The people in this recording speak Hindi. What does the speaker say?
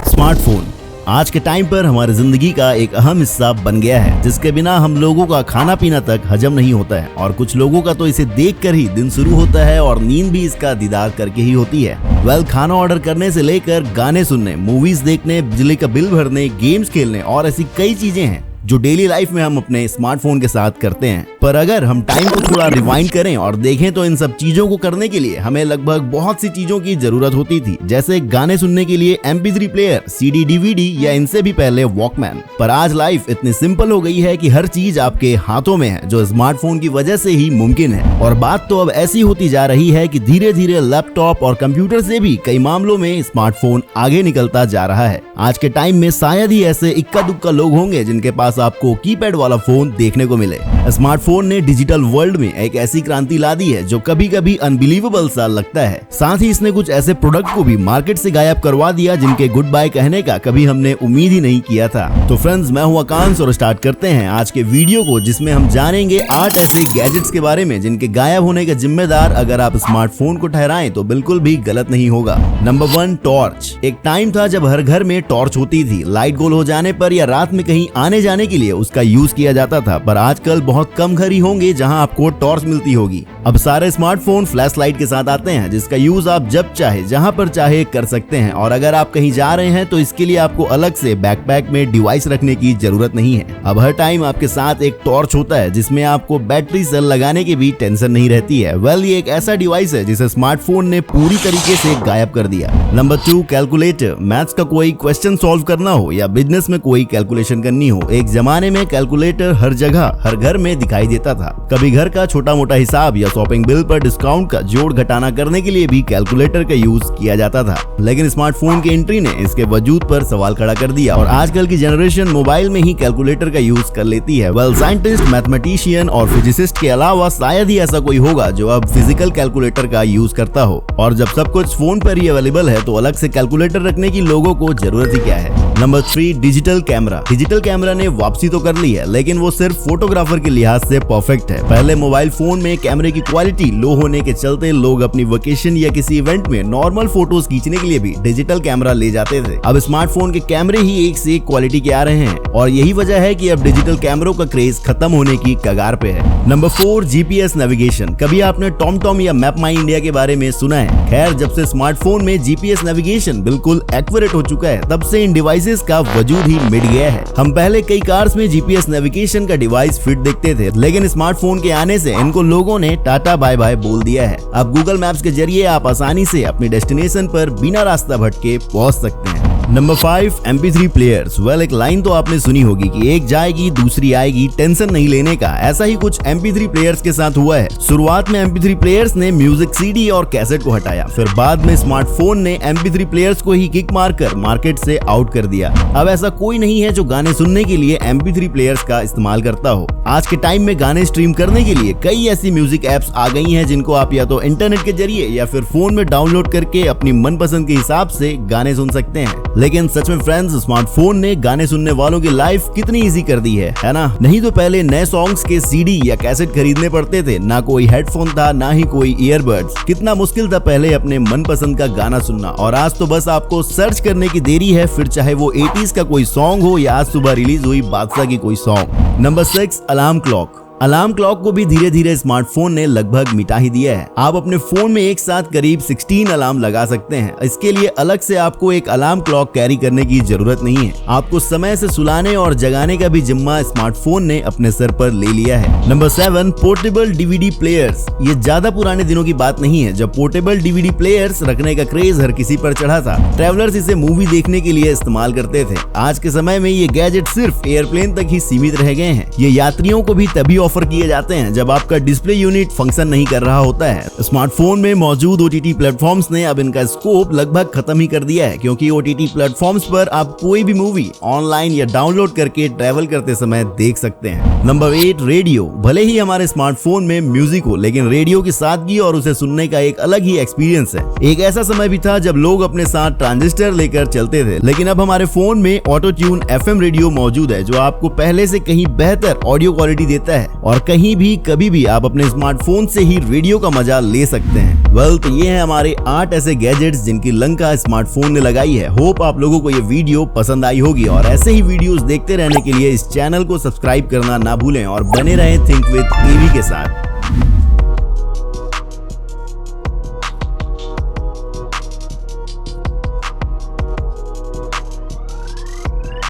स्मार्टफोन आज के टाइम पर हमारी जिंदगी का एक अहम हिस्सा बन गया है, जिसके बिना हम लोगों का खाना पीना तक हजम नहीं होता है और कुछ लोगों का तो इसे देखकर ही दिन शुरू होता है और नींद भी इसका दीदार करके ही होती है। खाना ऑर्डर करने से लेकर गाने सुनने, मूवीज देखने, बिजली का बिल भरने, गेम्स खेलने और ऐसी कई चीजें हैं जो डेली लाइफ में हम अपने स्मार्टफोन के साथ करते हैं। पर अगर हम टाइम को थोड़ा रिवाइंड करें और देखें तो इन सब चीजों को करने के लिए हमें लगभग बहुत सी चीजों की जरूरत होती थी, जैसे गाने सुनने के लिए MP3 प्लेयर, CD, DVD या इनसे भी पहले वॉकमैन। पर आज लाइफ इतनी सिंपल हो गई है कि हर चीज आपके हाथों में है, जो स्मार्टफोन की वजह से ही मुमकिन है। और बात तो अब ऐसी होती जा रही है कि धीरे धीरे लैपटॉप और कंप्यूटर से भी कई मामलों में स्मार्टफोन आगे निकलता जा रहा है। आज के टाइम में शायद ही ऐसे इक्का दुक्का लोग होंगे जिनके पास आपको कीपैड वाला फोन देखने को मिले। स्मार्टफोन ने डिजिटल वर्ल्ड में एक ऐसी क्रांति ला दी है जो कभी कभी अनबिलीवेबल सा लगता है। साथ ही इसने कुछ ऐसे प्रोडक्ट को भी मार्केट से गायब करवा दिया जिनके गुड बाय कहने का कभी हमने उम्मीद ही नहीं किया था। तो फ्रेंड्स, मैं हूं आकांश और स्टार्ट करते हैं आज के वीडियो को, जिसमें हम जानेंगे 8 ऐसे गैजेट्स के बारे में जिनके गायब होने का जिम्मेदार अगर आप स्मार्टफोन को ठहराएं तो बिल्कुल भी गलत नहीं होगा। Number 1, torch. एक टाइम था जब हर घर में टॉर्च होती थी। लाइट गोल हो जाने पर या रात में कहीं आने जाने के लिए उसका यूज किया जाता था, पर आजकल बहुत कम घर ही होंगे जहां आपको टॉर्च मिलती होगी। अब सारे स्मार्टफोन फ्लैश लाइट के साथ आते हैं, जिसका यूज आप जब चाहे जहां पर चाहे कर सकते हैं। और अगर आप कहीं जा रहे हैं तो इसके लिए आपको अलग से बैकपैक में डिवाइस रखने की जरूरत नहीं है। अब हर टाइम आपके साथ एक टॉर्च होता है, जिसमें आपको बैटरी सेल लगाने की भी टेंशन नहीं रहती है। ये एक ऐसा डिवाइस है जिसे स्मार्टफोन ने पूरी तरीके से गायब कर दिया। Number 2, calculator. मैथ्स का कोई क्वेश्चन सॉल्व करना हो या बिजनेस में कोई कैलकुलेशन करनी हो, एक जमाने में कैलकुलेटर हर जगह हर घर में दिखाई देता था। कभी घर का छोटा मोटा हिसाब या शॉपिंग बिल पर डिस्काउंट का जोड़ घटाना करने के लिए भी कैलकुलेटर का यूज किया जाता था। लेकिन स्मार्टफोन की एंट्री ने इसके वजूद पर सवाल खड़ा कर दिया और आजकल की जनरेशन मोबाइल में ही कैलकुलेटर का यूज कर लेती है। साइंटिस्ट, मैथमेटिशियन और फिजिसिस्ट के अलावा शायद ही ऐसा कोई होगा जो अब फिजिकल कैलकुलेटर का यूज करता हो। और जब सब कुछ फोन पर ही अवेलेबल है तो अलग से कैलकुलेटर रखने की लोगों को जरूरत ही क्या है। Number 3, digital camera. Digital camera ने वापसी तो कर ली है, लेकिन वो सिर्फ फोटोग्राफर के लिहाज से परफेक्ट है। पहले मोबाइल फोन में कैमरे की क्वालिटी लो होने के चलते लोग अपनी वेकेशन या किसी इवेंट में नॉर्मल फोटोज खींचने के लिए भी डिजिटल कैमरा ले जाते थे। अब स्मार्टफोन के कैमरे ही एक से एक क्वालिटी के आ रहे हैं और यही वजह है कि अब डिजिटल कैमरों का क्रेज खत्म होने की कगार पे है। Number 4, GPS navigation. कभी आपने टॉम या मैप माई इंडिया के बारे में सुना है? खैर, जब से स्मार्टफोन में GPS नेविगेशन बिल्कुल एक्यूरेट हो चुका है, तब से इन डिवाइसेस का वजूद ही मिट गया है। हम पहले कई कार्स में GPS नेविगेशन का डिवाइस फिट देखते थे, लेकिन स्मार्टफोन के आने से इनको लोगों ने टाटा बाय बाय बोल दिया है। अब गूगल मैप्स के जरिए आप आसानी से अपनी डेस्टिनेशन पर बिना रास्ता भटके पहुंच सकते हैं। Number 5, MP3 players. एक लाइन तो आपने सुनी होगी कि एक जाएगी दूसरी आएगी, टेंशन नहीं लेने का। ऐसा ही कुछ MP3 प्लेयर्स के साथ हुआ है। शुरुआत में MP3 प्लेयर्स ने म्यूजिक CD और कैसेट को हटाया, फिर बाद में स्मार्टफोन ने MP3 प्लेयर्स को ही किक मारकर मार्केट से आउट कर दिया। अब ऐसा कोई नहीं है जो गाने सुनने के लिए MP3 प्लेयर्स का इस्तेमाल करता हो। आज के टाइम में गाने स्ट्रीम करने के लिए कई ऐसी म्यूजिक एप्स आ गई हैं जिनको आप या तो इंटरनेट के जरिए या फिर फोन में डाउनलोड करके अपनी मनपसंद के हिसाब से गाने सुन सकते हैं। लेकिन सच में फ्रेंड्स, स्मार्टफोन ने गाने सुनने वालों की लाइफ कितनी इजी कर दी है ना? नहीं तो पहले नए सॉन्ग्स के CD या कैसेट खरीदने पड़ते थे, ना कोई हेडफोन था ना ही कोई ईयरबड्स। कितना मुश्किल था पहले अपने मनपसंद का गाना सुनना, और आज तो बस आपको सर्च करने की देरी है, फिर चाहे वो 80s का कोई सॉन्ग हो या आज सुबह रिलीज हुई बादशाह की कोई song. Number 6, alarm clock. Alarm clock को भी धीरे धीरे स्मार्टफोन ने लगभग मिटा ही दिया है। आप अपने फोन में एक साथ करीब 16 अलार्म लगा सकते हैं। इसके लिए अलग से आपको एक अलार्म क्लॉक कैरी करने की जरूरत नहीं है। आपको समय से सुलाने और जगाने का भी जिम्मा स्मार्टफोन ने अपने सर पर ले लिया है। Number 7, portable DVD players. ये ज्यादा पुराने दिनों की बात नहीं है जब पोर्टेबल DVD प्लेयर्स रखने का क्रेज हर किसी पर चढ़ा था। ट्रेवलर्स इसे मूवी देखने के लिए इस्तेमाल करते थे। आज के समय में ये गैजेट सिर्फ एयरप्लेन तक ही सीमित रह गए हैं। ये यात्रियों को भी तभी ऑफर किए जाते हैं जब आपका डिस्प्ले यूनिट फंक्शन नहीं कर रहा होता है। स्मार्टफोन में मौजूद OTT प्लेटफॉर्म्स ने अब इनका स्कोप लगभग खत्म ही कर दिया है, क्योंकि OTT प्लेटफॉर्म्स पर आप कोई भी मूवी ऑनलाइन या डाउनलोड करके ट्रैवल करते समय देख सकते हैं। Number 8, radio. भले ही हमारे स्मार्टफोन में म्यूजिक हो, लेकिन रेडियो की सादगी और उसे सुनने का एक अलग ही एक्सपीरियंस है। एक ऐसा समय भी था जब लोग अपने साथ ट्रांजिस्टर लेकर चलते थे, लेकिन अब हमारे फोन में ऑटो ट्यून FM रेडियो मौजूद है, जो आपको पहले से कहीं बेहतर ऑडियो क्वालिटी देता है और कहीं भी कभी भी आप अपने स्मार्टफोन से ही रेडियो का मजा ले सकते हैं। तो ये है हमारे 8 ऐसे गैजेट्स जिनकी लंका स्मार्टफोन ने लगाई है। होप आप लोगों को ये वीडियो पसंद आई होगी और ऐसे ही वीडियोस देखते रहने के लिए इस चैनल को सब्सक्राइब करना ना भूलें और बने रहें थिंक विद केवी के साथ।